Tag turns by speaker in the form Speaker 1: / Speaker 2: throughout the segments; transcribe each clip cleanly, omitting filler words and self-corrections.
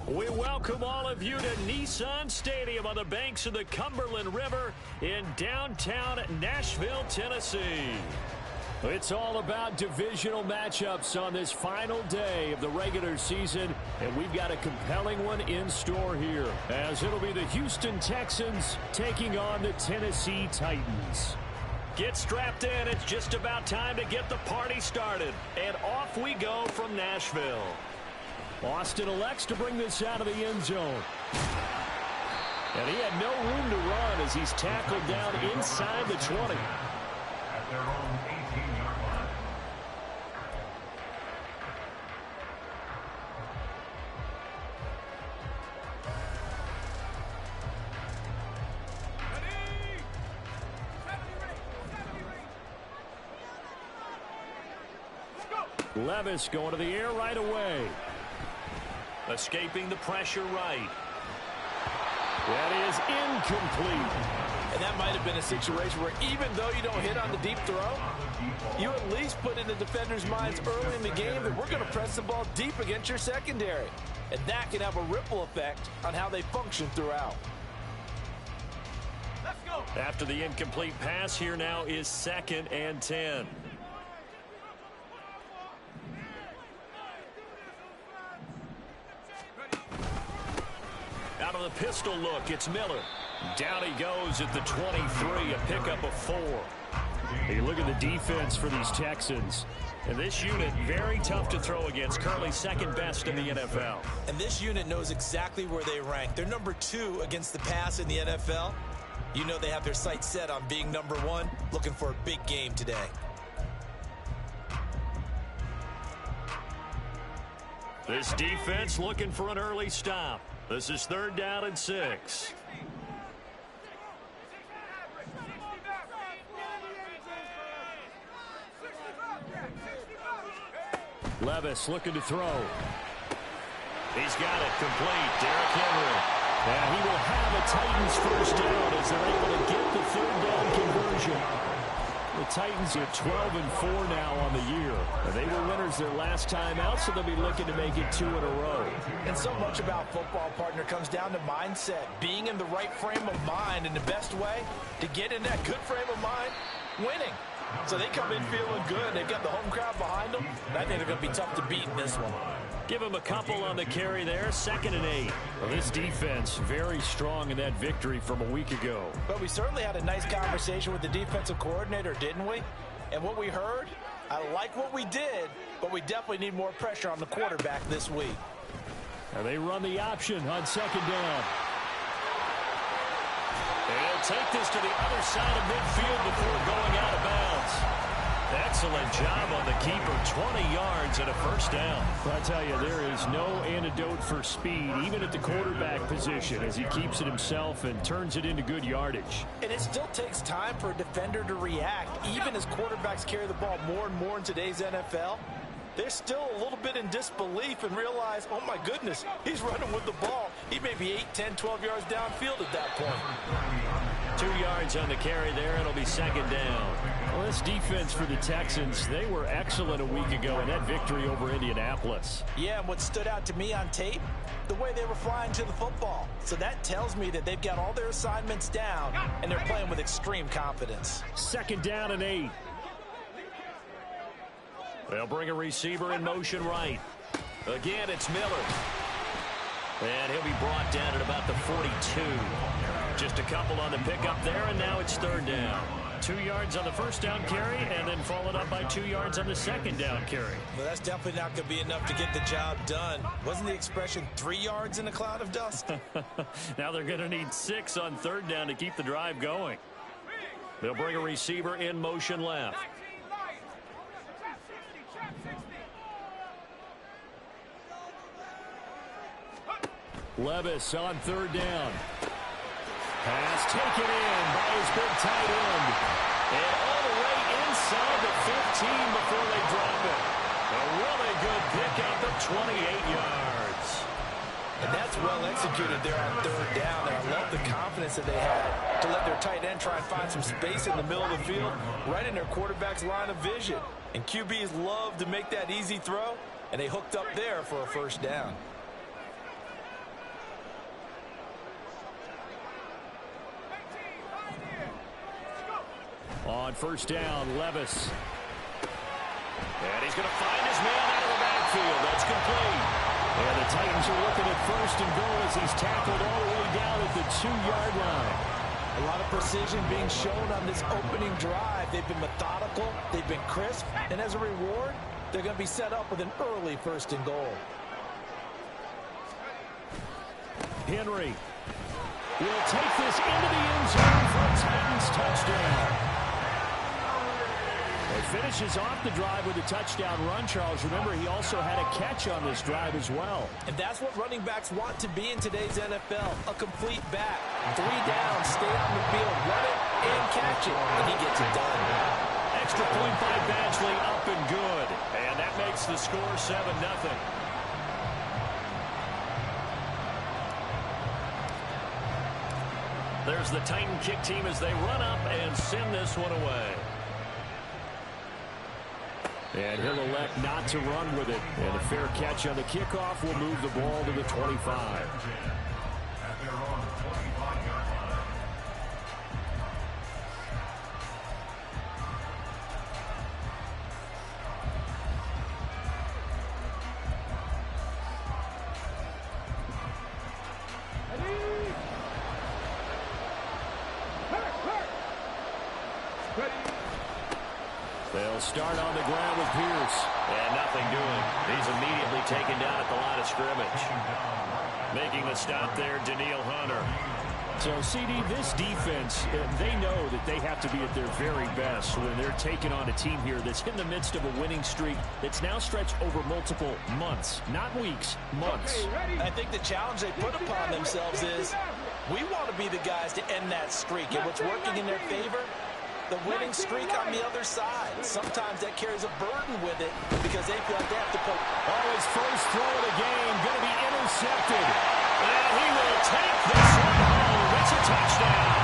Speaker 1: We welcome all of you to Nissan Stadium on the banks of the Cumberland River in downtown Nashville, Tennessee. It's all about divisional matchups on this final day of the regular season, and we've got a compelling one in store here, as it'll be the Houston Texans taking on the Tennessee Titans. Get strapped in. It's just about time to get the party started, and off we go from Nashville. Austin elects to bring this out of the end zone. And he had no room to run as he's tackled down inside the 20.
Speaker 2: At their own 18-yard line.
Speaker 1: Levis going to the air right away. Escaping the pressure right. That is incomplete.
Speaker 3: And that might have been a situation where even though you don't hit on the deep throw, you at least put in the defender's minds early in the game that we're going to press the ball deep against your secondary. And that can have a ripple effect on how they function throughout.
Speaker 1: Let's go. After the incomplete pass, here now is 2nd and 10. Out of the pistol look, it's Miller. Down he goes at the 23, a pickup of 4. Hey, look at the defense for these Texans. And this unit, very tough to throw against, currently second best in the NFL.
Speaker 3: And this unit knows exactly where they rank. They're number 2 against the pass in the NFL. You know they have their sights set on being number 1, looking for a big game today.
Speaker 1: This defense looking for an early stop. This is 3rd down and 6. Levis looking to throw. He's got it complete. Derrick Henry. And he will have a Titans first down as they're able to get the 3rd down conversion. The Titans are 12-4 now on the year. They were winners their last time out, so they'll be looking to make it 2 in a row.
Speaker 3: And so much about football, partner, comes down to mindset. Being in the right frame of mind, and the best way to get in that good frame of mind, winning. So they come in feeling good. They've got the home crowd behind them. And I think they're going to be tough to beat in this one.
Speaker 1: Give him a couple on the carry there. 2nd and 8. Well, this defense very strong in that victory from a week ago.
Speaker 3: But we certainly had a nice conversation with the defensive coordinator, didn't we? And what we heard, I like what we did, but we definitely need more pressure on the quarterback this week.
Speaker 1: And they run the option on 2nd down. They'll take this to the other side of midfield before going out of bounds. Excellent job on the keeper. 20 yards and a first down. I tell you, there is no antidote for speed, even at the quarterback position, as he keeps it himself and turns it into good yardage.
Speaker 3: And it still takes time for a defender to react. Even as quarterbacks carry the ball more and more in today's NFL, they're still a little bit in disbelief and realize, oh my goodness, he's running with the ball. He may be 8, 10, 12 yards downfield at that point.
Speaker 1: 2 yards on the carry there. It'll be 2nd down. Well, this defense for the Texans, they were excellent a week ago in that victory over Indianapolis.
Speaker 3: Yeah, and what stood out to me on tape, the way they were flying to the football. So that tells me that they've got all their assignments down, and they're playing with extreme confidence.
Speaker 1: 2nd down and 8. They'll bring a receiver in motion right. Again, it's Miller. And he'll be brought down at about the 42. Just a couple on the pickup there, and now it's 3rd down. 2 yards on the first down carry, and then followed up by 2 yards on the 2nd down carry.
Speaker 3: Well, that's definitely not going to be enough to get the job done. Wasn't the expression 3 yards in a cloud of dust?
Speaker 1: Now they're going to need 6 on 3rd down to keep the drive going. They'll bring a receiver in motion left. Levis on 3rd down. Pass taken in by his big tight end. And all the way inside the 15 before they drop it. A really good pickup of 28 yards.
Speaker 3: And that's well executed there on 3rd down. And I love the confidence that they had to let their tight end try and find some space in the middle of the field, right in their quarterback's line of vision. And QBs love to make that easy throw, and they hooked up there for a first down.
Speaker 1: On first down, Levis. And he's going to find his man out of the backfield. That's complete. And the Titans are looking at first and goal as he's tackled all the way down at the 2-yard line.
Speaker 3: A lot of precision being shown on this opening drive. They've been methodical, they've been crisp, and as a reward, they're going to be set up with an early first and goal.
Speaker 1: Henry will take this into the end zone for a Titans touchdown. He finishes off the drive with a touchdown run, Charles. Remember, he also had a catch on this drive as well.
Speaker 3: And that's what running backs want to be in today's NFL, a complete back. 3 downs, stay on the field, run it, and catch it, and he gets it done.
Speaker 1: Extra point by Badgley, up and good. And that makes the score 7-0. There's the Titan kick team as they run up and send this one away. And he'll elect not to run with it. And a fair catch on the kickoff will move the ball to the 25. They'll start on the ground with Pierce. And nothing doing. He's immediately taken down at the line of scrimmage. Making the stop there, Daniil Hunter. So, CD, this defense, they know that they have to be at their very best when they're taking on a team here that's in the midst of a winning streak that's now stretched over multiple months, not weeks, months.
Speaker 3: I think the challenge they put upon themselves is we want to be the guys to end that streak. And what's working in their favor? The winning streak on the other side. Sometimes that carries a burden with it because they feel like they have to put...
Speaker 1: Oh, his first throw of the game going to be intercepted. And he will take this one home. It's a touchdown.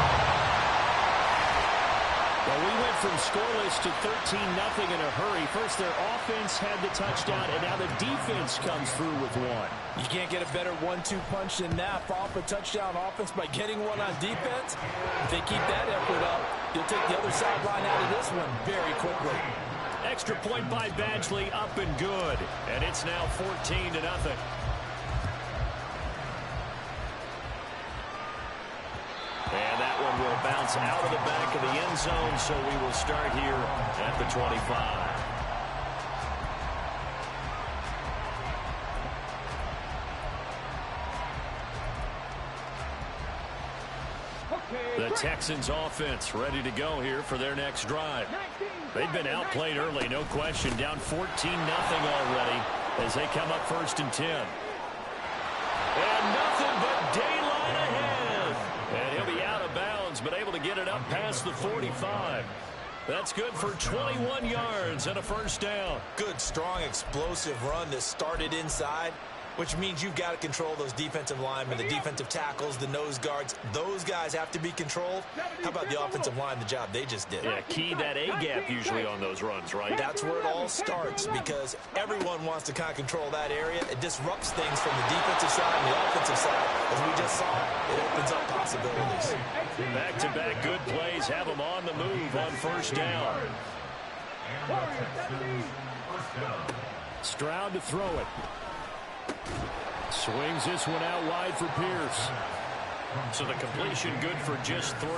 Speaker 1: Well, we went from scoreless to 13-0 in a hurry. First, their offense had the touchdown, and now the defense comes through with one.
Speaker 3: You can't get a better 1-2 punch than that. Follow up a touchdown offense by getting one on defense. If they keep that effort up, you'll take the other sideline out of this one very quickly.
Speaker 1: Extra point by Badgley, up and good. And it's now 14-0. And that one will bounce out of the back of the end zone, so we will start here at the 25. The Texans offense ready to go here for their next drive. They've been outplayed early, no question. Down 14-0 already as they come up first and 10. And nothing but daylight ahead. And he'll be out of bounds, but able to get it up past the 45. That's good for 21 yards and a first down.
Speaker 3: Good, strong, explosive run that started inside, which means you've got to control those defensive linemen, the defensive tackles, the nose guards. Those guys have to be controlled. How about the offensive line, the job they just did?
Speaker 1: Yeah, key that A-gap usually on those runs, right?
Speaker 3: That's where it all starts because everyone wants to kind of control that area. It disrupts things from the defensive side and the offensive side. As we just saw, it opens up possibilities.
Speaker 1: Back-to-back good plays have them on the move on first down. Stroud to throw it. Swings this one out wide for Pierce. So the completion good for just 3.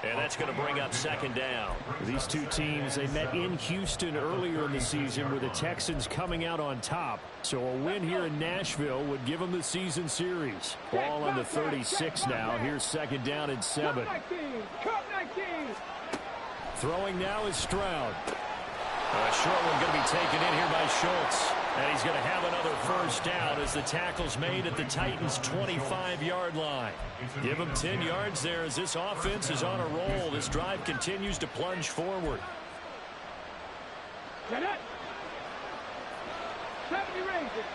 Speaker 1: And that's going to bring up second down. These two teams, they met in Houston earlier in the season with the Texans coming out on top. So a win here in Nashville would give them the season series. Ball on the 36 now. Here's second down and 7. Throwing now is Stroud. A short one going to be taken in here by Schultz. And he's going to have another first down as the tackle's made at the Titans' 25-yard line. Give them 10 yards there as this offense is on a roll. This drive continues to plunge forward.
Speaker 4: 70 Rangers,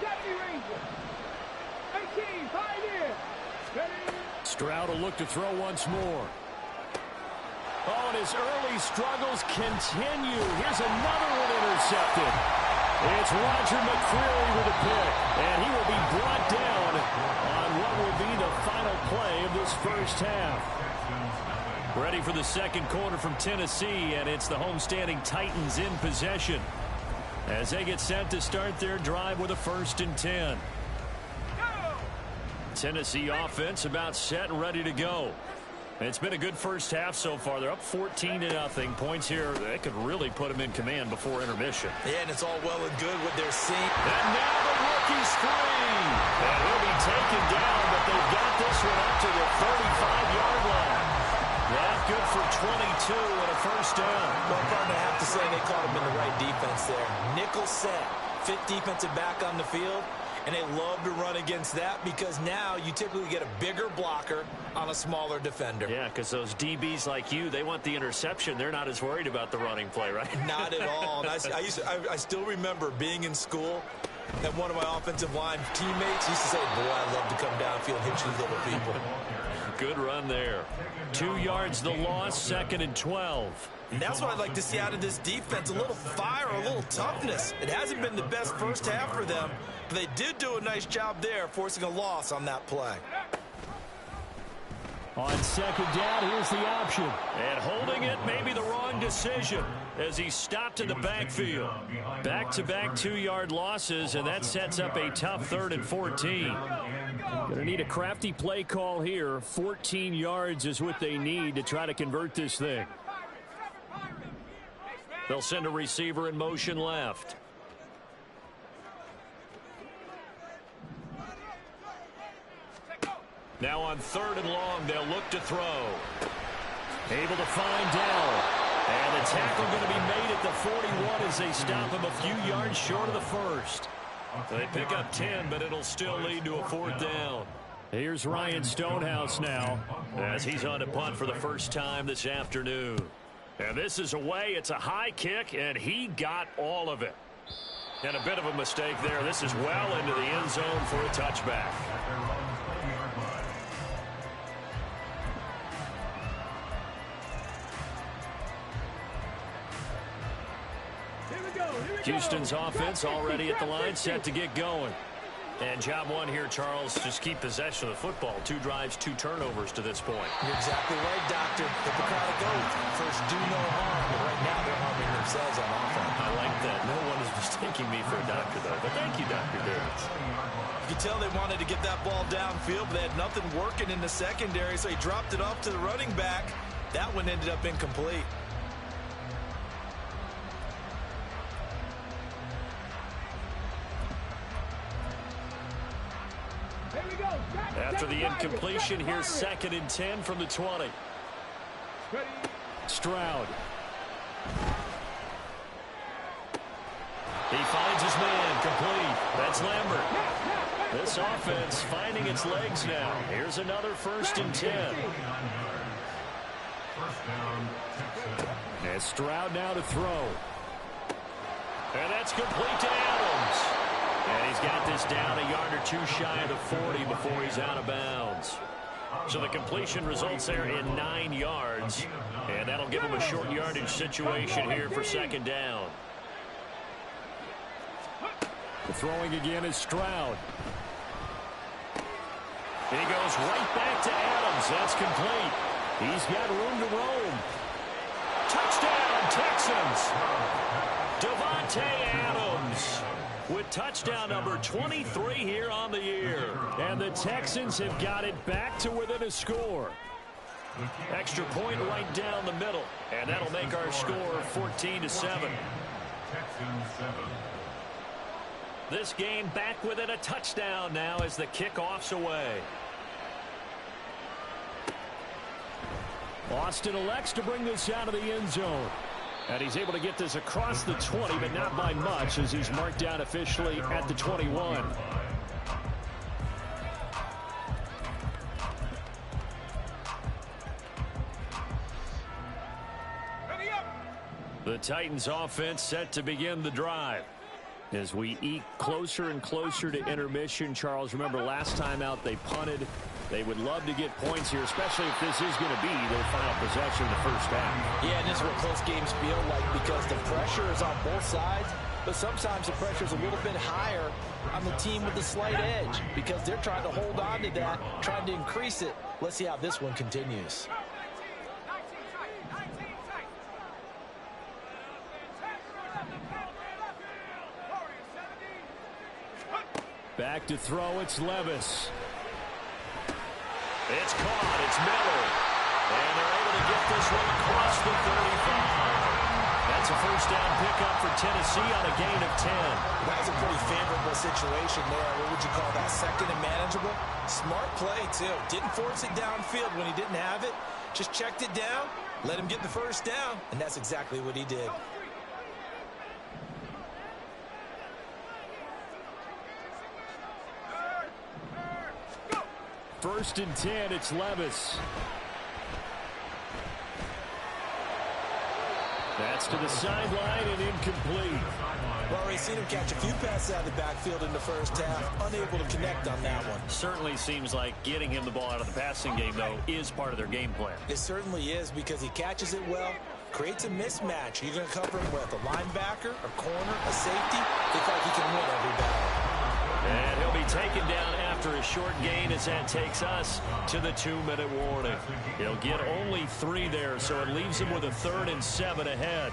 Speaker 4: 18, pioneer.
Speaker 1: Stroud will look to throw once more. Oh, and his early struggles continue. Here's another one intercepted. It's Roger McCreary with a pick, and he will be brought down on what will be the final play of this first half. Ready for the second quarter from Tennessee, and it's the homestanding Titans in possession as they get set to start their drive with a 1st and 10. Tennessee offense about set and ready to go. It's been a good first half so far. They're up 14-0. Points here, they could really put them in command before intermission.
Speaker 3: Yeah, and it's all well and good with their seam.
Speaker 1: And now the rookie's free. And he'll be taken down, but they've got this one up to the 35-yard line. That good for 22 and a 1st down.
Speaker 3: Well, partner, I have to say they caught him in the right defense there. Nickel set, fit defensive back on the field. And they love to run against that because now you typically get a bigger blocker on a smaller defender.
Speaker 1: Yeah, because those DBs like you, they want the interception. They're not as worried about the running play, right?
Speaker 3: Not at all. And I still remember being in school and one of my offensive line teammates used to say, boy, I love to come downfield and hit you little people.
Speaker 1: Good run there. 2 yards the loss, 2nd and 12.
Speaker 3: And that's what I'd like to see out of this defense, a little fire, a little toughness. It hasn't been the best first half for them, but they did do a nice job there, forcing a loss on that play.
Speaker 1: On 2nd down, here's the option. And holding it may be the wrong decision as he stopped in the backfield. Back-to-back 2-yard losses, and that sets up a tough 3rd and 14. Going to need a crafty play call here. 14 yards is what they need to try to convert this thing. They'll send a receiver in motion left. Now on 3rd and long, they'll look to throw. Able to find Dell. And the tackle going to be made at the 41 as they stop him a few yards short of the 1st. They pick up 10, but it'll still lead to a 4th down. Here's Ryan Stonehouse now as he's on to punt for the first time this afternoon. And this is away. It's a high kick, and he got all of it. And a bit of a mistake there. This is well into the end zone for a touchback. Houston's offense already at the line, set to get going. And job one here, Charles, just keep possession of the football. 2 drives, 2 turnovers to this point.
Speaker 3: You're exactly right, Doctor. Hippocratic oath. First, do no harm. But right now, they're harming themselves on offense.
Speaker 1: I like that. No one is mistaking me for a doctor, though. But thank you, Dr. Davis.
Speaker 3: You can tell they wanted to get that ball downfield, but they had nothing working in the secondary, so he dropped it off to the running back. That one ended up incomplete.
Speaker 1: After the incompletion, here's 2nd and 10 from the 20. Stroud. He finds his man, complete. That's Lambert. This offense finding its legs now. Here's another 1st and 10. And Stroud now to throw. And that's complete to Adams. And he's got this down a yard or 2 shy of the 40 before he's out of bounds. So the completion results there in 9 yards. And that'll give him a short yardage situation here for 2nd down. The throwing again is Stroud. He goes right back to Adams. That's complete. He's got room to roam. Touchdown, Texans. Davante Adams with touchdown number 23 here on the year. And the Texans have got it back to within a score. Extra point right down the middle. And that'll make our score 14-7. This game back within a touchdown now as the kickoff's away. Austin elects to bring this out of the end zone. And he's able to get this across the 20, but not by much as he's marked down officially at the 21. The Titans offense set to begin the drive. As we eke closer and closer to intermission, Charles, remember last time out they punted. They would love to get points here, especially if this is going to be their final possession in the first half.
Speaker 3: Yeah, and this is what close games feel like because the pressure is on both sides, but sometimes the pressure is a little bit higher on the team with the slight edge because they're trying to hold on to that, trying to increase it. Let's see how this one continues.
Speaker 1: Back to throw, it's Levis. It's caught, it's Miller. And they're able to get this one across the 35. That's a first down pickup for Tennessee on a gain of 10.
Speaker 3: That was a pretty favorable situation there. What would you call that? Second and manageable? Smart play, too. Didn't force it downfield when he didn't have it. Just checked it down, let him get the first down, and that's exactly what he did.
Speaker 1: First and 10, it's Levis. That's to the sideline and incomplete.
Speaker 3: Well, we've seen him catch a few passes out of the backfield in the first half. Unable to connect on that one.
Speaker 1: Certainly seems like getting him the ball out of the passing game, though, is part of their game plan.
Speaker 3: It certainly is because he catches it well, creates a mismatch. You're going to cover him with a linebacker, a corner, a safety. They feel like he can win every battle.
Speaker 1: And he'll be taken down after a short gain as that takes us to the 2-minute warning. He'll get only 3 there, so it leaves him with a 3rd and 7 ahead.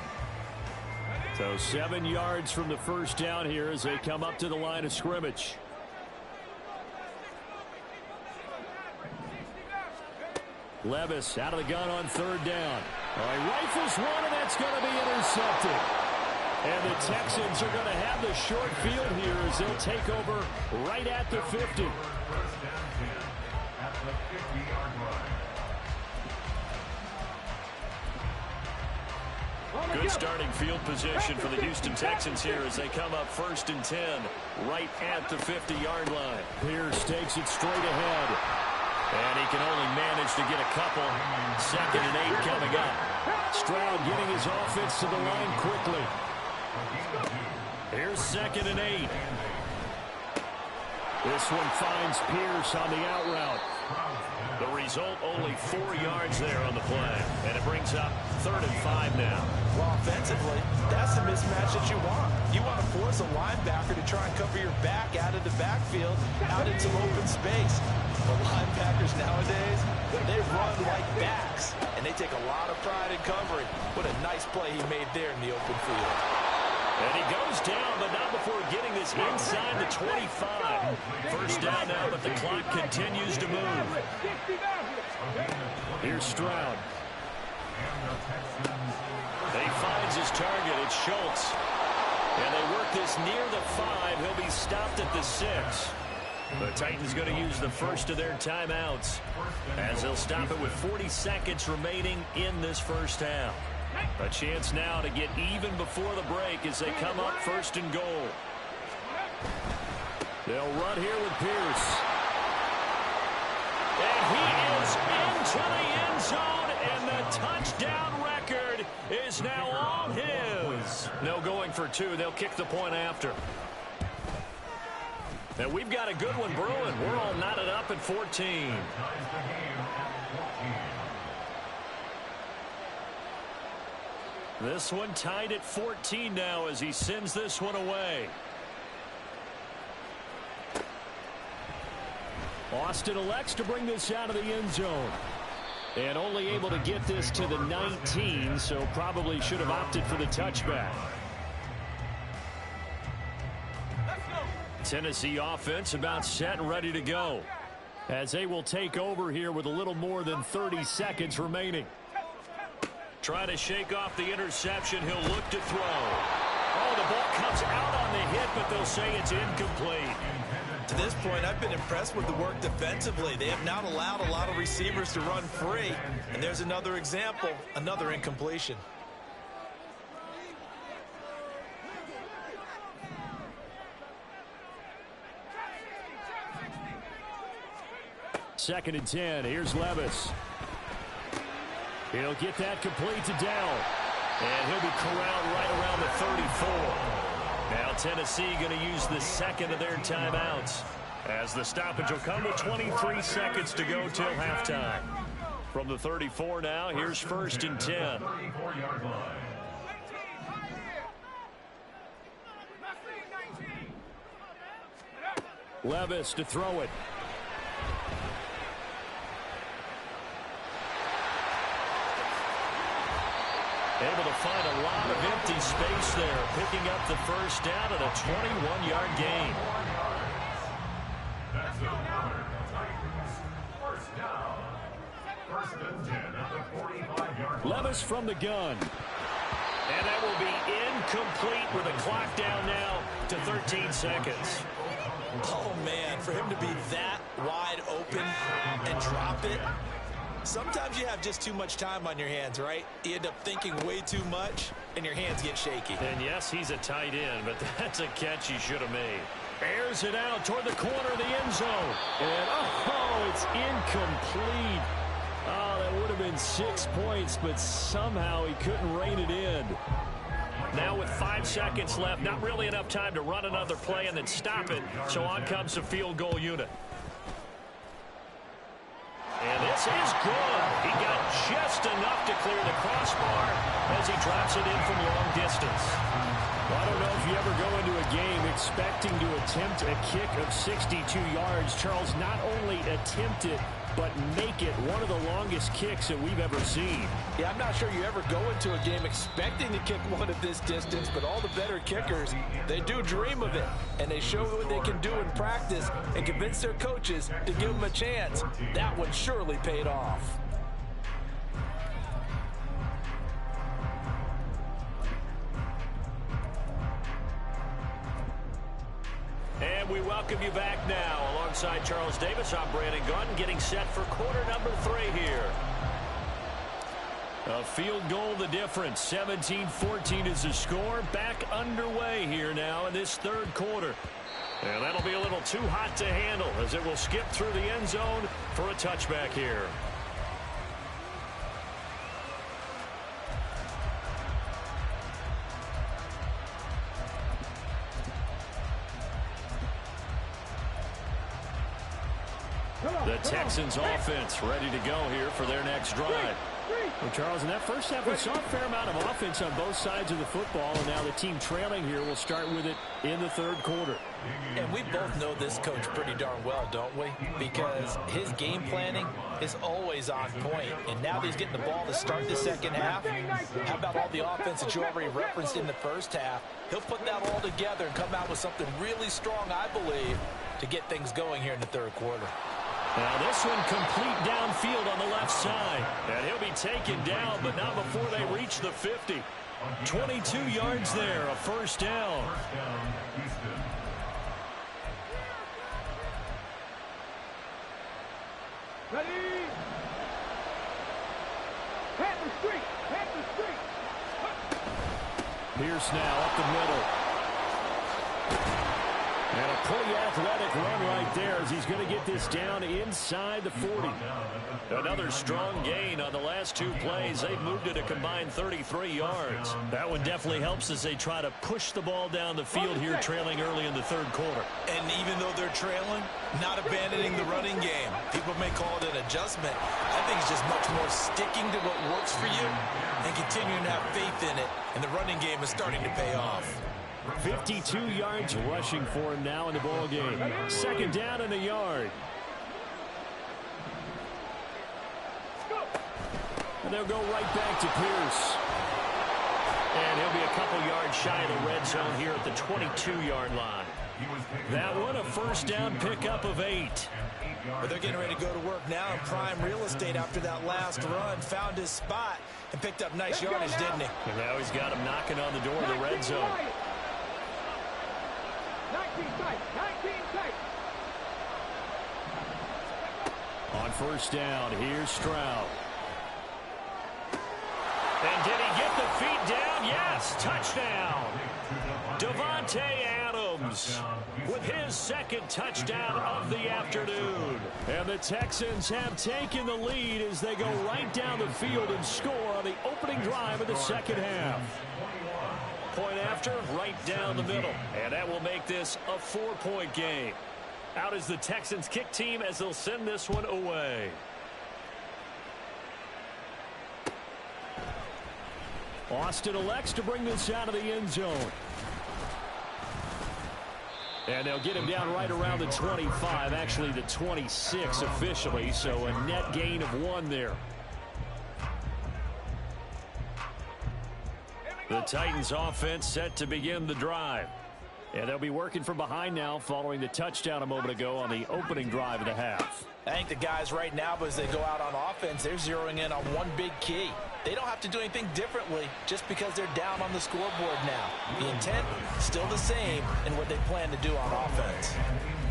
Speaker 1: So 7 yards from the first down here as they come up to the line of scrimmage. Levis out of the gun on 3rd down. All right, rifles one, and that's going to be intercepted. And the Texans are going to have the short field here as they'll take over right at the 50.
Speaker 2: First down 10 at the 50-yard line.
Speaker 1: Good starting field position for the Houston Texans here as they come up 1st and 10 right at the 50-yard line. Pierce takes it straight ahead. And he can only manage to get a couple. 2nd and 8 coming up. Stroud getting his offense to the line quickly. Here's 2nd and 8. This one finds Pierce on the out route. The result, only 4 yards there on the play. And it brings up 3rd and 5 now.
Speaker 3: Well, offensively, that's the mismatch that you want. You want to force a linebacker to try and cover your back out of the backfield, out into open space. The linebackers nowadays, they run like backs, and they take a lot of pride in covering. What a nice play he made there in the open field.
Speaker 1: And he goes down, but not before getting this inside the 25. First down now, but the clock continues to move. Here's Stroud. He finds his target. It's Schultz. And they work this near the 5. He'll be stopped at the 6. The Titans going to use the first of their timeouts as they'll stop it with 40 seconds remaining in this first half. A chance now to get even before the break as they come up 1st and goal. They'll run here with Pierce. And he is into the end zone, and the touchdown record is now all his. No going for 2. They'll kick the point after. And we've got a good one brewing. We're all knotted up at 14. This one tied at 14 now as he sends this one away. Austin elects to bring this out of the end zone. And only able to get this to the 19, so probably should have opted for the touchback. Tennessee offense about set and ready to go as they will take over here with a little more than 30 seconds remaining. Trying to shake off the interception. He'll look to throw. Oh, the ball comes out on the hit, but they'll say it's incomplete.
Speaker 3: To this point, I've been impressed with the work defensively. They have not allowed a lot of receivers to run free. And there's another example, another incompletion.
Speaker 1: Second and 10. Here's Levis. He'll get that complete to Dell. And he'll be corralled right around the 34. Now Tennessee going to use the second of their timeouts as the stoppage will come with 23 seconds to go till halftime. From the 34 now, here's 1st and 10. Levis to throw it. Able to find a lot of empty space there, picking up the first down at a 21-yard gain. throws from the gun. And that will be incomplete with a clock down now to 13 seconds.
Speaker 3: Oh, man, for him to be that wide open and drop it. Sometimes you have just too much time on your hands, right? You end up thinking way too much, and your hands get shaky.
Speaker 1: And yes, he's a tight end, but that's a catch he should have made. Airs it out toward the corner of the end zone. And, oh, it's incomplete. Oh, that would have been 6 points, but somehow he couldn't rein it in. Now with 5 seconds left, not really enough time to run another play and then stop it. So on comes the field goal unit. And this is good. He got just enough to clear the crossbar as he drops it in from long distance. Well, I don't know if you ever go into a game expecting to attempt a kick of 62 yards. Charles, not only attempt it, but make it one of the longest kicks that we've ever seen.
Speaker 3: Yeah, I'm not sure you ever go into a game expecting to kick one of this distance, but all the better kickers, they do dream of it. And they show what they can do in practice and convince their coaches to give them a chance. That one surely paid off.
Speaker 1: And we welcome you back now. Alongside Charles Davis, I'm Brandon Gunn, getting set for quarter number 3 here. A field goal the difference. 17-14 is the score. Back underway here now in this third quarter. And that'll be a little too hot to handle as it will skip through the end zone for a touchback here. The Texans offense ready to go here for their next drive.
Speaker 5: Well, Charles, in that first half, we saw a fair amount of offense on both sides of the football, and now the team trailing here will start with it in the third quarter.
Speaker 3: And we both know this coach pretty darn well, don't we? Because his game planning is always on point. And now that he's getting the ball to start the second half, how about all the offense that you already referenced in the first half? He'll put that all together and come out with something really strong, I believe, to get things going here in the third quarter.
Speaker 1: Now this one complete downfield on the left side. And he'll be taken down, but not before they reach the 50. 22 yards there, a first down.
Speaker 4: Ready? Pat the street. Pat the street.
Speaker 1: Pierce now up the middle. And a pretty athletic run right there as he's going to get this down inside the 40. Another strong gain on the last 2 plays. They've moved it a combined 33 yards. That one definitely helps as they try to push the ball down the field here, trailing early in the third quarter.
Speaker 3: And even though they're trailing, not abandoning the running game. People may call it an adjustment. I think it's just much more sticking to what works for you and continuing to have faith in it. And the running game is starting to pay off.
Speaker 1: 52 yards rushing for him now in the ball game. Second down and a yard. And they'll go right back to Pierce. And he'll be a couple yards shy of the red zone here at the 22-yard line. That one a first down pickup of 8.
Speaker 3: But they're getting ready to go to work now in prime real estate after that last run. Found his spot and picked up nice yardage, didn't he?
Speaker 1: And now he's got him knocking on the door of the red zone.
Speaker 4: 19 tight. 19 tight.
Speaker 1: On first down, here's Stroud. And did he get the feet down? Yes, touchdown. Davante Adams with his second touchdown of the afternoon. And the Texans have taken the lead as they go right down the field and score on the opening drive of the second half. Point after, right down the middle. And that will make this a 4-point game. Out is the Texans kick team as they'll send this one away. Austin elects to bring this out of the end zone. And they'll get him down right around the 25, actually the 26 officially, so a net gain of 1 there. The Titans offense set to begin the drive. And they'll be working from behind now following the touchdown a moment ago on the opening drive of the half.
Speaker 3: I think the guys right now, as they go out on offense, they're zeroing in on one big key. They don't have to do anything differently just because they're down on the scoreboard now. The intent, still the same in what they plan to do on offense.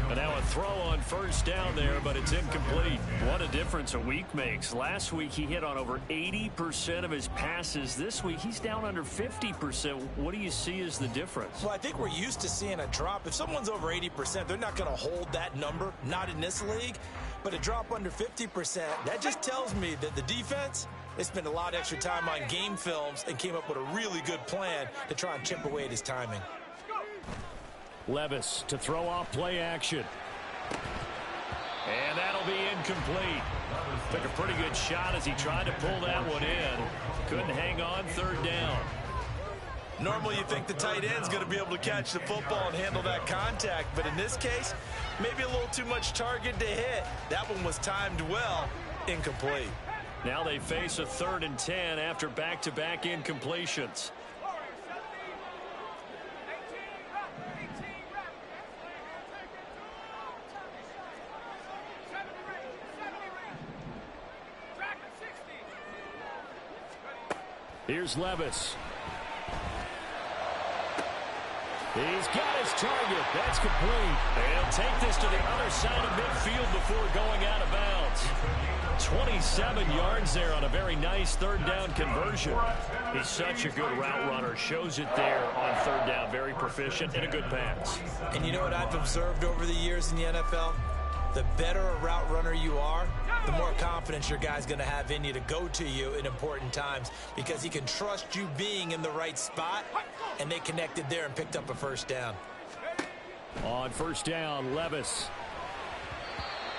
Speaker 1: And now a throw on first down there, but it's incomplete. What a difference a week makes. Last week he hit on over 80% of his passes. This week he's down under 50%. What do you see as the difference?
Speaker 3: Well, I think we're used to seeing a drop. If someone's over 80%, they're not going to hold that number, not in this league. But a drop under 50%, that just tells me that the defense, they spent a lot of extra time on game films and came up with a really good plan to try and chip away at his timing.
Speaker 1: Levis to throw off play action. And that'll be incomplete. Took a pretty good shot as he tried to pull that one in. Couldn't hang on third down.
Speaker 3: Normally you think the tight end's going to be able to catch the football and handle that contact, but in this case, maybe a little too much target to hit. That one was timed well, incomplete.
Speaker 1: Now they face a 3rd and 10 after back-to-back incompletions. Here's Levis. He's got his target. That's complete. They'll take this to the other side of midfield before going out of bounds. 27 yards there on a very nice 3rd down conversion. He's such a good route runner. Shows it there on 3rd down. Very proficient and a good pass.
Speaker 3: And you know what I've observed over the years in the NFL? The better a route runner you are, the more confidence your guy's going to have in you to go to you in important times because he can trust you being in the right spot, and they connected there and picked up a first down.
Speaker 1: On first down, Levis.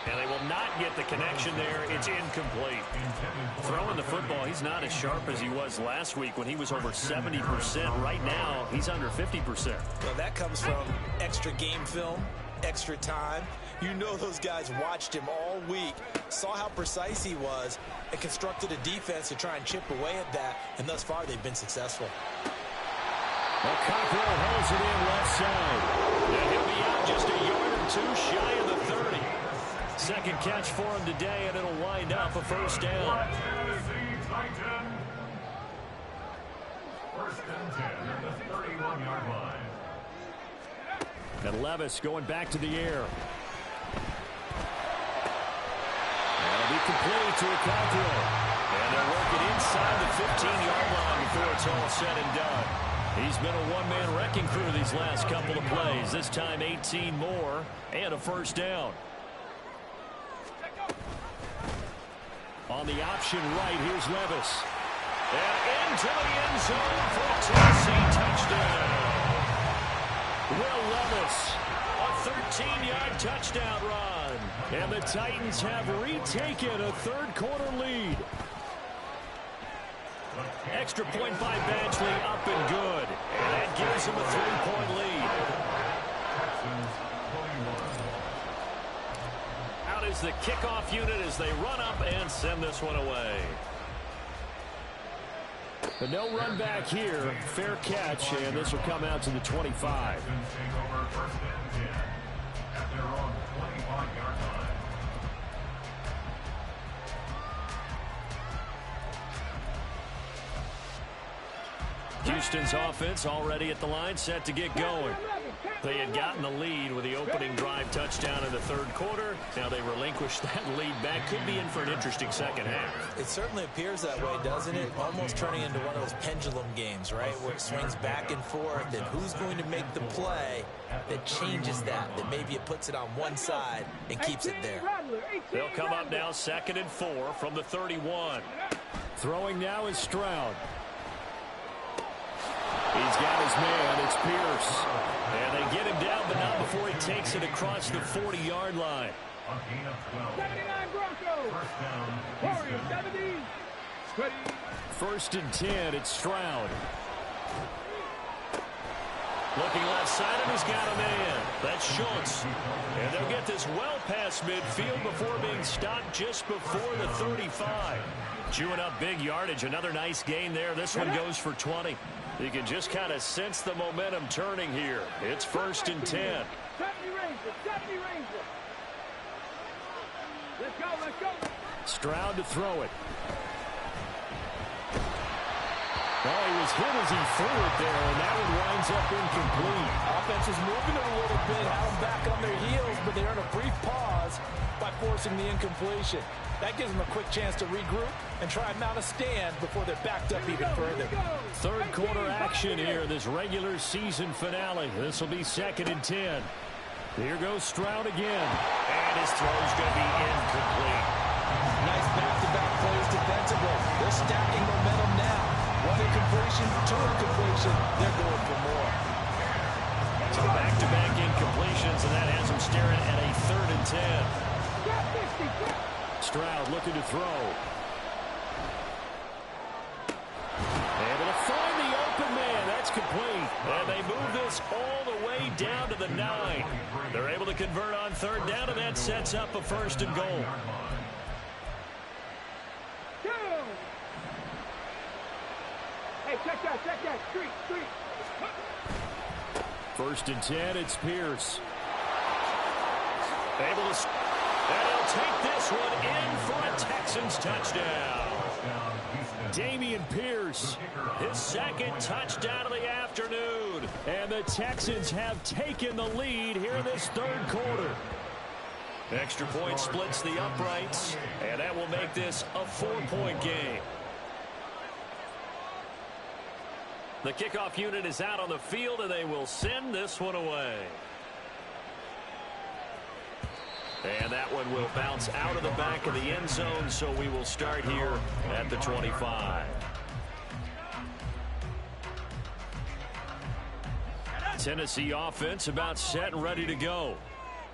Speaker 1: And they will not get the connection there. It's incomplete. Throwing the football, he's not as sharp as he was last week when he was over 70%. Right now, he's under 50%.
Speaker 3: Well, that comes from extra game film, extra time. You know those guys watched him all week, saw how precise he was, and constructed a defense to try and chip away at that, and thus far they've been successful.
Speaker 1: Well, Cockrell holds it in left side. And he'll be out just a yard or two shy of the 30. Second catch for him today, and it'll wind up a first down.
Speaker 2: First and 10 at the 31-yard line.
Speaker 1: And Levis going back to the air. That'll be complete to Cockrell. And they'll work it inside the 15-yard line before it's all said and done. He's been a one-man wrecking crew these last couple of plays. This time 18 more and a first down. On the option right, here's Levis. And into the end zone for a Tennessee touchdown. Will Levis, a 13-yard touchdown run. And the Titans have retaken a third-quarter lead. Extra point by Badgley up and good. And that gives them a 3-point lead. Out is the kickoff unit as they run up and send this one away. But no run back here. Fair catch, and this will come out to the 25. Houston's offense already at the line, set to get going. They had gotten the lead with the opening drive touchdown in the third quarter. Now they relinquished that lead back. Could be in for an interesting second half.
Speaker 3: It certainly appears that way, doesn't it? Almost turning into one of those pendulum games, right? Where it swings back and forth, and who's going to make the play that changes that maybe it puts it on one side and keeps it there.
Speaker 1: They'll come up now 2nd and 4 from the 31. Throwing now is Stroud. He's got his man. It's Pierce. And they get him down, but not before he takes it across the 40-yard line.
Speaker 4: 79 Broncos. Warriors 70.
Speaker 1: 1st and 10. It's Stroud. Looking left side, and he's got a man. That's Schultz. And they'll get this well past midfield before being stopped just before the 35. Chewing up big yardage. Another nice gain there. This one goes for 20. You can just kind of sense the momentum turning here. It's 1st and 10.
Speaker 4: 70 Rangers. 70 Rangers. Let's go. Let's go.
Speaker 1: Stroud to throw it.
Speaker 5: Well, he was hit as he threw it there, and that one winds up incomplete.
Speaker 3: Offense is moving it a little bit, had them back on their heels, but they earn a brief pause by forcing the incompletion. That gives them a quick chance to regroup and try and mount a stand before they're backed up even further.
Speaker 5: Third quarter action here in this regular season finale. This will be 2nd and 10. Here goes Stroud again.
Speaker 1: And his throw's going to be incomplete.
Speaker 3: Nice back-to-back plays defensively. They're stacking momentum now. One incompletion, two incompletion. They're going for more.
Speaker 5: So back-to-back incompletions, and that has them staring at a 3rd and 10. Stroud looking to throw. Able to find the open man. That's complete. And they move this all the way down to the 9. They're able to convert on 3rd down, and that sets up a 1st and goal.
Speaker 4: Hey, check that. Street.
Speaker 5: 1st and 10, it's Pierce. Able to... And he'll take this one in for a Texans touchdown. Dameon Pierce, his 2nd touchdown of the afternoon. And the Texans have taken the lead here in this 3rd quarter. Extra point splits the uprights, and that will make this a 4-point game. The kickoff unit is out on the field, and they will send this one away. And that one will bounce out of the back of the end zone, so we will start here at the 25. Tennessee offense about set and ready to go.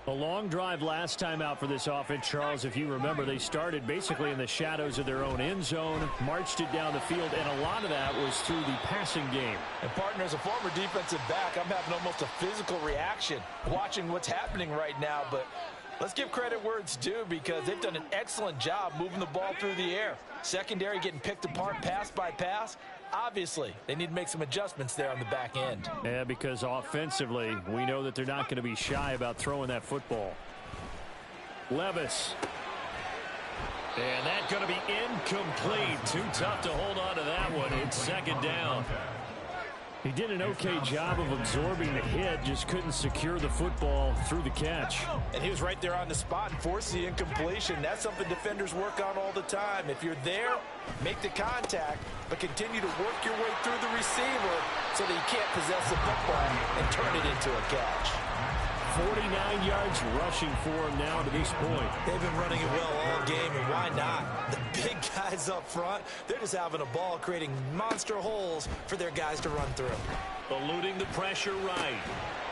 Speaker 5: A long drive last time out for this offense, Charles. If you remember, they started basically in the shadows of their own end zone, marched it down the field, and a lot of that was through the passing game.
Speaker 3: And partner, as a former defensive back, I'm having almost a physical reaction watching what's happening right now, but let's give credit where it's due because they've done an excellent job moving the ball through the air. Secondary getting picked apart pass by pass. Obviously, they need to make some adjustments there on the back end.
Speaker 5: Yeah, because offensively, we know that they're not going to be shy about throwing that football. Levis. And that's going to be incomplete. Too tough to hold on to that one. It's 2nd down. He did an okay job of absorbing the hit, just couldn't secure the football through the catch.
Speaker 3: And he was right there on the spot and forced the incompletion. That's something defenders work on all the time. If you're there, make the contact, but continue to work your way through the receiver so that you can't possess the football and turn it into a catch.
Speaker 5: 49 yards rushing for him now to this point.
Speaker 3: They've been running it well all game, and why not? The big guys up front, they're just having a ball, creating monster holes for their guys to run through.
Speaker 5: Eluding the pressure right.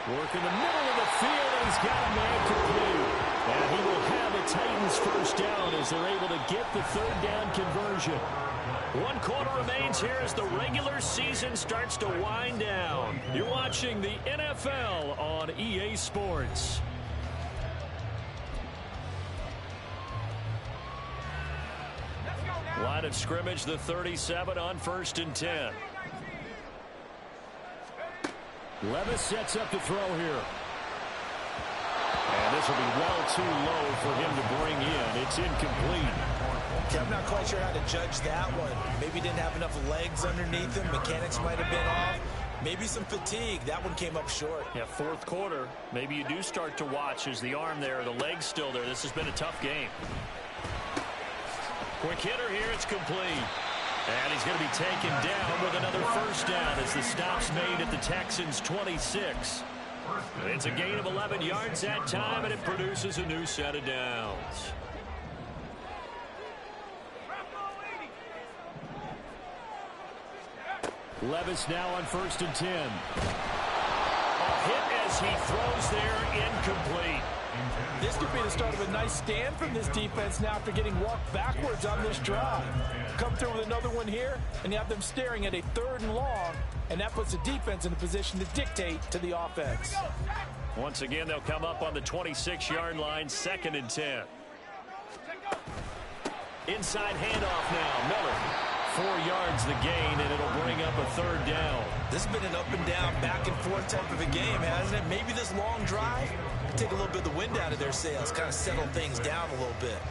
Speaker 5: Working the middle of the field, and he's got a man complete. And he will have the Titans 1st down as they're able to get the 3rd down conversion. 1 quarter remains here as the regular season starts to wind down. You're watching the NFL on EA Sports. Line of scrimmage, the 37 on 1st and 10. Levis sets up the throw here. And this will be well too low for him to bring in. It's incomplete.
Speaker 3: I'm not quite sure how to judge that one. Maybe didn't have enough legs underneath him. Mechanics might have been off. Maybe some fatigue. That one came up short.
Speaker 5: Yeah, 4th quarter. Maybe you do start to watch as the arm there, the leg's still there. This has been a tough game. Quick hitter here. It's complete. And he's going to be taken down with another 1st down as the stop's made at the Texans' 26. It's a gain of 11 yards that time, and it produces a new set of downs. Levis now on 1st and 10. A hit as he throws there, incomplete.
Speaker 3: This could be the start of a nice stand from this defense now after getting walked backwards on this drive. Come through with another one here, and you have them staring at a 3rd and long, and that puts the defense in a position to dictate to the offense.
Speaker 5: Once again, they'll come up on the 26-yard line, 2nd and 10. Inside handoff now, Miller. 4 yards the gain, and it'll bring up a 3rd down.
Speaker 3: This has been an up and down, back and forth type of a game, hasn't it? Maybe this long drive can take a little bit of the wind out of their sails, kind of settle things down a little bit.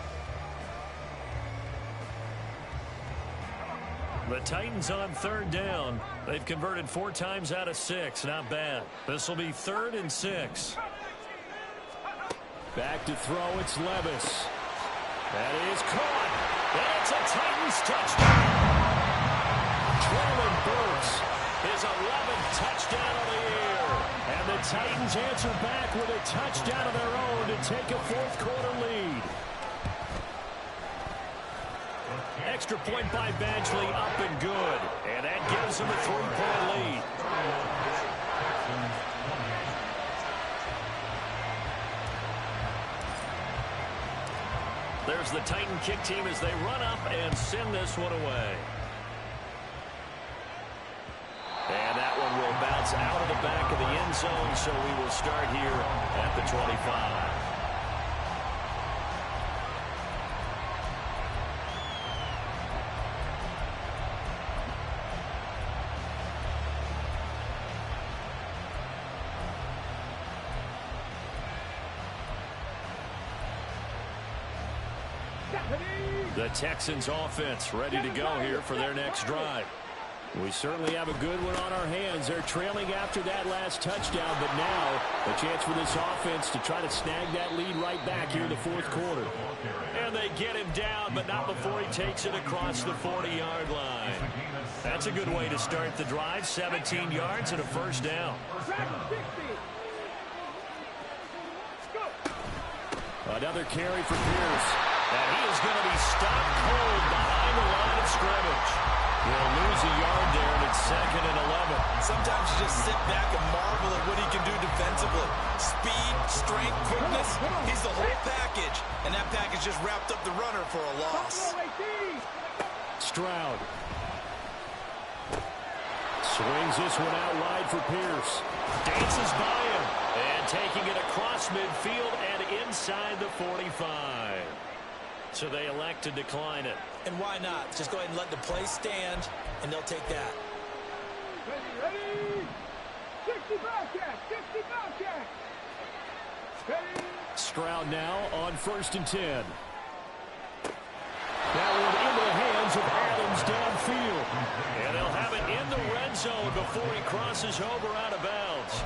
Speaker 1: The Titans on third down. They've converted 4 times out of 6. Not bad. This will be 3rd and 6. Back to throw. It's Levis. That is caught. And it's a Titans touchdown. Traylon Burks, his 11th touchdown of the year. And the Titans answer back with a touchdown of their own to take a 4th quarter lead. Extra point by Badgley, up and good. And that gives them a 3-point lead. There's the Titan kick team as they run up and send this one away. And that one will bounce out of the back of the end zone, so we will start here at the 25. The Texans offense ready to go here for their next drive. We certainly have a good one on our hands. They're trailing after that last touchdown, but now a chance for this offense to try to snag that lead right back here in the 4th quarter. And they get him down, but not before he takes it across the 40-yard line. That's a good way to start the drive. 17 yards and a 1st down. Another carry for Pierce. And he is going to be stopped cold behind the line of scrimmage. He'll lose a yard there, and it's 2nd and 11.
Speaker 3: Sometimes you just sit back and marvel at what he can do defensively. Speed, strength, quickness, he's the whole package. And that package just wrapped up the runner for a loss.
Speaker 1: Stroud swings this one out wide for Pierce. Dances by him. And taking it across midfield and inside the 45. So they elect to decline it.
Speaker 3: And why not? Just go ahead and let the play stand, and they'll take that.
Speaker 4: Ready? 60 Bobcats! 60 Bobcats! Ready?
Speaker 1: Stroud now on 1st and 10. That one into the hands of Adams downfield. And they'll have it in the red zone before he crosses over out of bounds.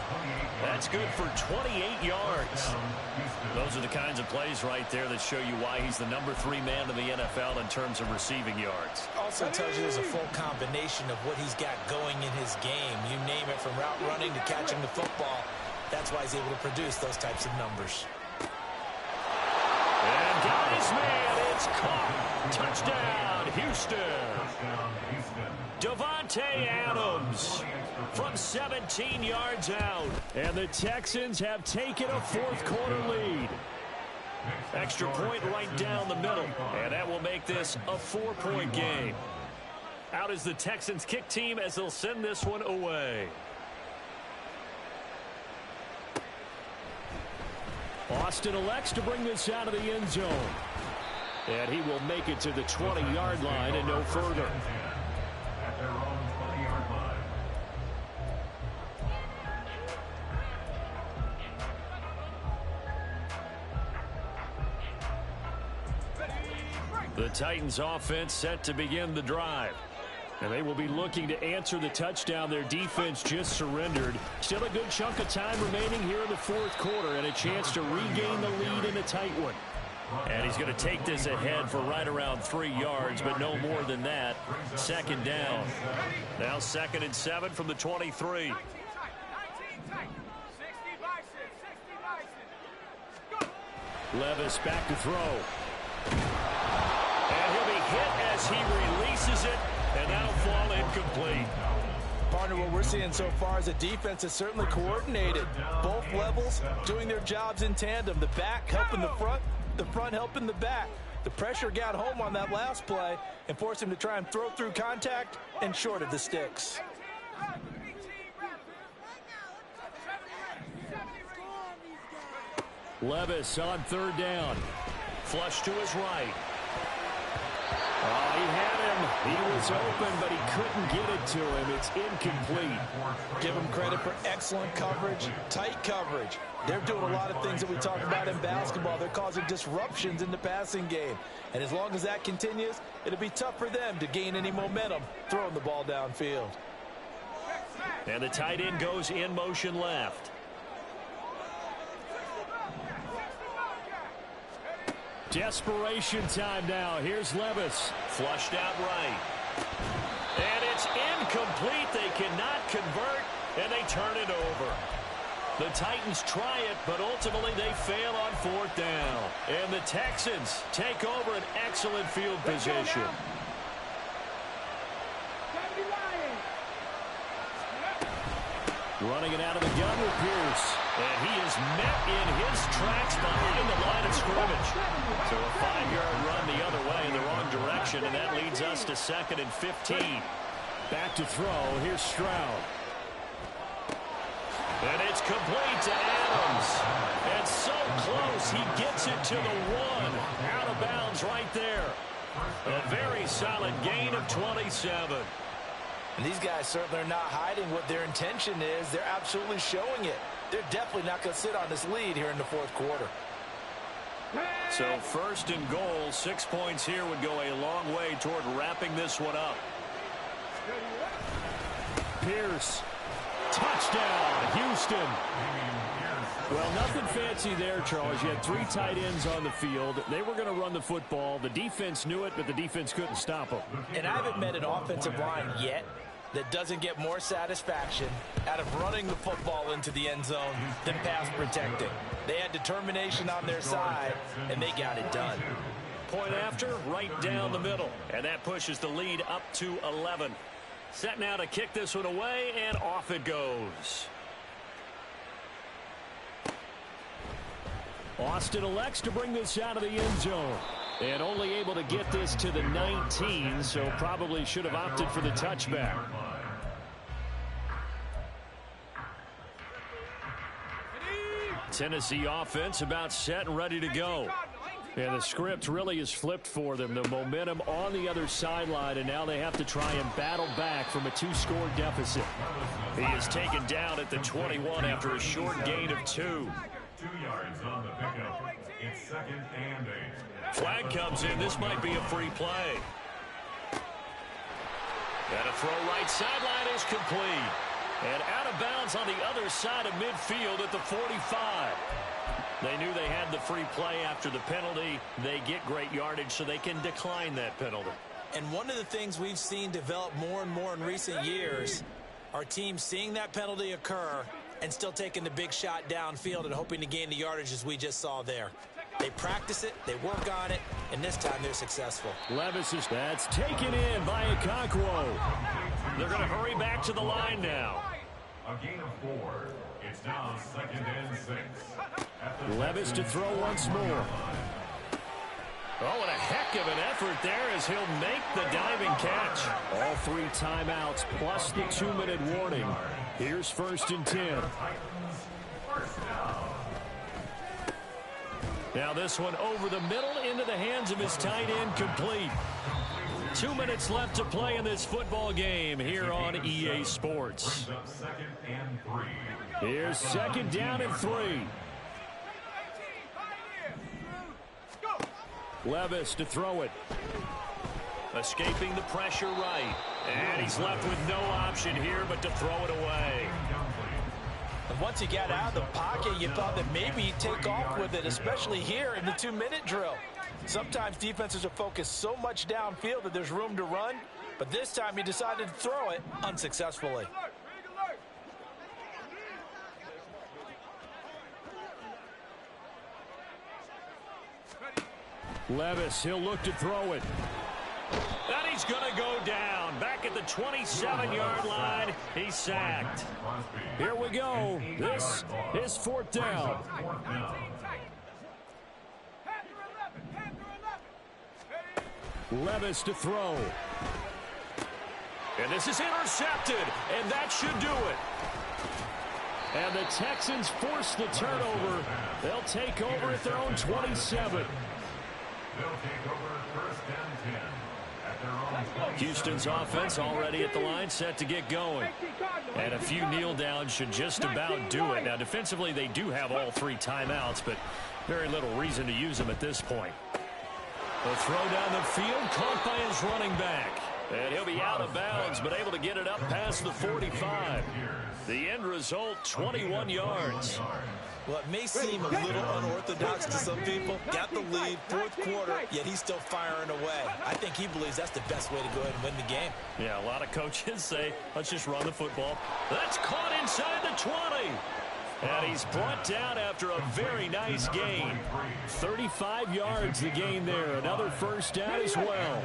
Speaker 1: That's good for 28 yards. Those are the kinds of plays right there that show you why he's the number 3 man in the NFL in terms of receiving yards.
Speaker 3: Also tells you there's a full combination of what he's got going in his game. You name it, from route running to catching the football. That's why he's able to produce those types of numbers.
Speaker 1: And got his man. It's caught. Touchdown, Houston. Devontae Adams from 17 yards out. And the Texans have taken a 4th quarter lead. Extra point right down the middle. And that will make this a 4-point game. Out is the Texans kick team as they'll send this one away. Austin elects to bring this out of the end zone. And he will make it to the 20-yard line and no further.
Speaker 2: At their own 20-yard line.
Speaker 1: The Titans offense set to begin the drive. And they will be looking to answer the touchdown their defense just surrendered. Still a good chunk of time remaining here in the 4th quarter and a chance to regain the lead in a tight one. And he's going to take this ahead for right around 3 yards, but no more than that. 2nd down. Now 2nd and 7 from the 23. Levis back to throw. And he'll be hit as he releases it, and that'll fall incomplete.
Speaker 3: Partner, what we're seeing so far is a defense that's certainly coordinated. Both levels doing their jobs in tandem. The back helping the front helping the back. The pressure got home on that last play and forced him to try and throw through contact and short of the sticks.
Speaker 1: Levis on 3rd down. Flush to his right. Oh, he had him. He was open, but he couldn't get it to him. It's incomplete.
Speaker 3: Give him credit for excellent coverage, tight coverage. They're doing a lot of things that we talk about in basketball. They're causing disruptions in the passing game. And as long as that continues, it'll be tough for them to gain any momentum throwing the ball downfield.
Speaker 1: And the tight end goes in motion left. Desperation time now. Here's Levis. Flushed out right. And it's incomplete. They cannot convert, and they turn it over. The Titans try it, but ultimately they fail on fourth down. And the Texans take over an excellent field position. Running it out of the gun with Pierce. And he is met in his tracks behind the line of scrimmage. So a 5-yard run the other way in the wrong direction, and that leads us to 2nd and 15. Back to throw. Here's Stroud. And it's complete to Adams. And so close, he gets it to the 1. Out of bounds right there. A very solid gain of 27.
Speaker 3: And these guys certainly are not hiding what their intention is. They're absolutely showing it. They're definitely not going to sit on this lead here in the fourth quarter.
Speaker 1: So 1st and goal, 6 points here would go a long way toward wrapping this one up. Pierce. Touchdown, Houston. Well, nothing fancy there, Charles. You had 3 tight ends on the field. They were going to run the football. The defense knew it, but the defense couldn't stop them.
Speaker 3: And I haven't met an offensive line yet that doesn't get more satisfaction out of running the football into the end zone than pass protecting. They had determination on their side, and they got it done.
Speaker 1: Point after, right down the middle. And that pushes the lead up to 11. Set now to kick this one away, and off it goes. Austin elects to bring this out of the end zone. And only able to get this to the 19, so probably should have opted for the touchback. Tennessee offense about set and ready to go. And the script really is flipped for them. The momentum on the other sideline, and now they have to try and battle back from a 2-score deficit. He is taken down at the 21 after a short gain of 2.
Speaker 2: 2 yards on the pickup. It's 2nd and 8.
Speaker 1: Flag comes in. This might be a free play. And a throw right sideline is complete. And out of bounds on the other side of midfield at the 45. They knew they had the free play after the penalty. They get great yardage, so they can decline that penalty.
Speaker 3: And one of the things we've seen develop more and more in recent years are teams seeing that penalty occur and still taking the big shot downfield and hoping to gain the yardage as we just saw there. They practice it, they work on it, and this time they're successful.
Speaker 1: Levis is that's taken in by Okonkwo. They're going to hurry back to the line now.
Speaker 2: A gain of 4. It's now 2nd and 6.
Speaker 1: Levis to throw once more. Oh, and a heck of an effort there as he'll make the diving catch. All 3 timeouts plus the 2-minute warning. Here's 1st and 10. Now this one over the middle into the hands of his tight end, complete. 2 minutes left to play in this football game here on EA Sports. Here's 2nd down and 3. Levis to throw it. Escaping the pressure right. And he's left with no option here but to throw it away.
Speaker 3: And once he got out of the pocket, you thought that maybe he'd take off with it, especially here in the 2-minute drill. Sometimes defenses are focused so much downfield that there's room to run, but this time he decided to throw it unsuccessfully.
Speaker 1: Levis, he'll look to throw it. And he's going to go down. Back at the 27-yard line, he's sacked. Here we go. This is 4th down. Levis to throw. And this is intercepted, and that should do it. And the Texans force the turnover. They'll take over at their own 27.
Speaker 2: They'll take over first and 10 at their own 20.
Speaker 1: Houston's offense already at the line, set to get going. And a few kneel downs should just about do it. Now, defensively, they do have all 3 timeouts, but very little reason to use them at this point. The throw down the field, caught by his running back. And he'll be out of bounds, but able to get it up past the 45. The end result, 21 yards.
Speaker 3: Well, it may seem a little unorthodox to some people. Got the lead, fourth quarter, yet he's still firing away. I think he believes that's the best way to go ahead and win the game.
Speaker 1: Yeah, a lot of coaches say, let's just run the football. That's caught inside the 20. And he's brought down after a very nice gain. 35 yards the gain there. Another first down as well.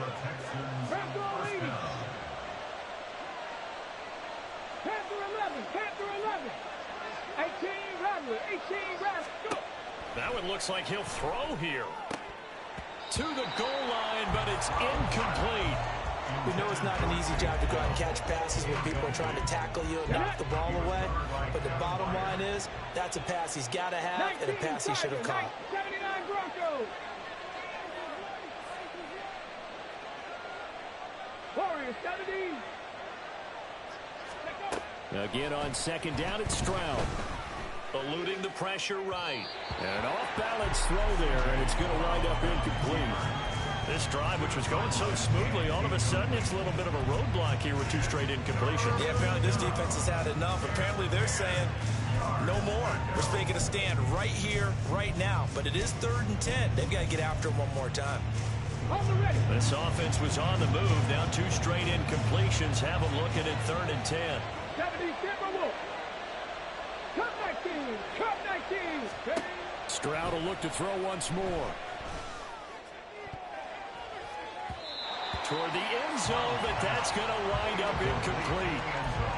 Speaker 1: That one looks like he'll throw here. To the goal line, but it's incomplete.
Speaker 3: We know it's not an easy job to go out and catch passes when people are trying to tackle you and knock the ball away. But the bottom line is, that's a pass he's got to have and a pass he should have caught.
Speaker 4: 79 Broncos. Warriors 70.
Speaker 1: Again on second down, it's Stroud. Eluding the pressure right. And an off-balance throw there, and it's going to wind up incomplete. This drive, which was going so smoothly, all of a sudden it's a little bit of a roadblock here with 2 straight incompletions.
Speaker 3: Yeah, apparently this defense has had enough. Apparently they're saying no more. We're making a stand right here, right now. But it is 3rd and 10. They've got to get after him one more time.
Speaker 1: This offense was on the move. Now 2 straight incompletions. Have them looking at 3rd and 10.
Speaker 4: 70 Timberwolves. Cup 19. Cup 19.
Speaker 1: Stroud will look to throw once more. Toward the end zone, but that's going to wind up incomplete.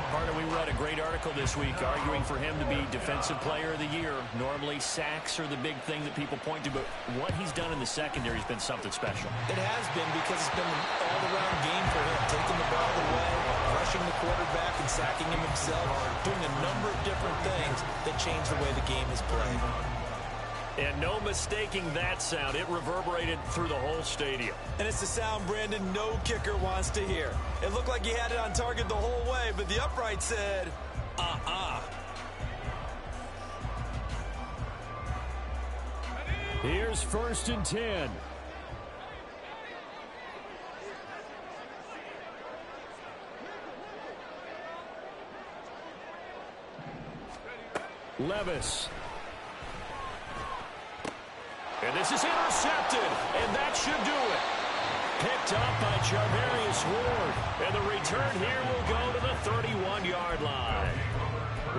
Speaker 1: Carter, we read a great article this week arguing for him to be Defensive Player of the Year. Normally, sacks are the big thing that people point to, but what he's done in the secondary has been something special.
Speaker 3: It has been because it's been an all-around game for him. Taking the ball away, rushing the quarterback, and sacking him himself. Doing a number of different things that change the way the game is played.
Speaker 1: And no mistaking that sound. It reverberated through the whole stadium.
Speaker 3: And it's the sound, Brandon, no kicker wants to hear. It looked like he had it on target the whole way, but the upright said,
Speaker 1: Here's 1st and 10. Levis. And this is intercepted, and that should do it. Picked up by Charvarius Ward, and the return here will go to the 31-yard line.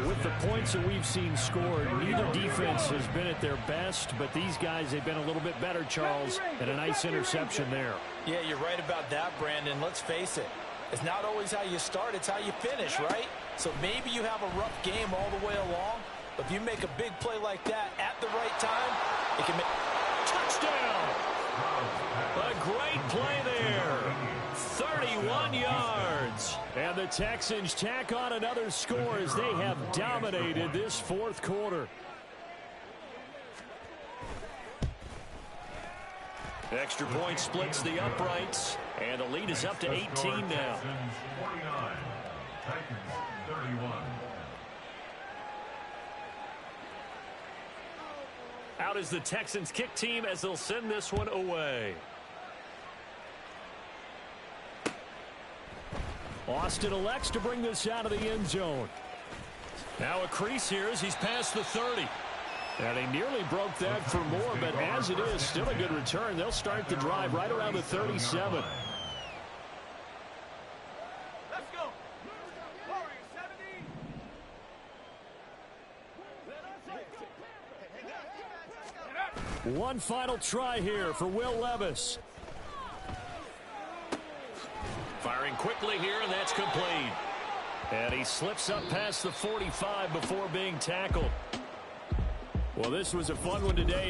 Speaker 1: With the points that we've seen scored, neither defense has been at their best, but these guys, they've been a little bit better, Charles, and a nice interception there.
Speaker 3: Yeah, you're right about that, Brandon. Let's face it. It's not always how you start, it's how you finish, right? So maybe you have a rough game all the way along, but if you make a big play like that at the right time, it can make...
Speaker 1: Touchdown! A great play there. 31 yards. And the Texans tack on another score as they have dominated this 4th quarter. Extra point splits the uprights, and the lead is up to 18 now.
Speaker 2: 49, Titans 31.
Speaker 1: Out is the Texans kick team as they'll send this one away. Austin elects to bring this out of the end zone. Now a crease here as he's past the 30. And he nearly broke that for more, but as it is, still a good return. They'll start the drive right around the 37.
Speaker 4: Let's go.
Speaker 1: One final try here for Will Levis. Firing quickly here, and that's complete. And he slips up past the 45 before being tackled. Well, this was a fun one today.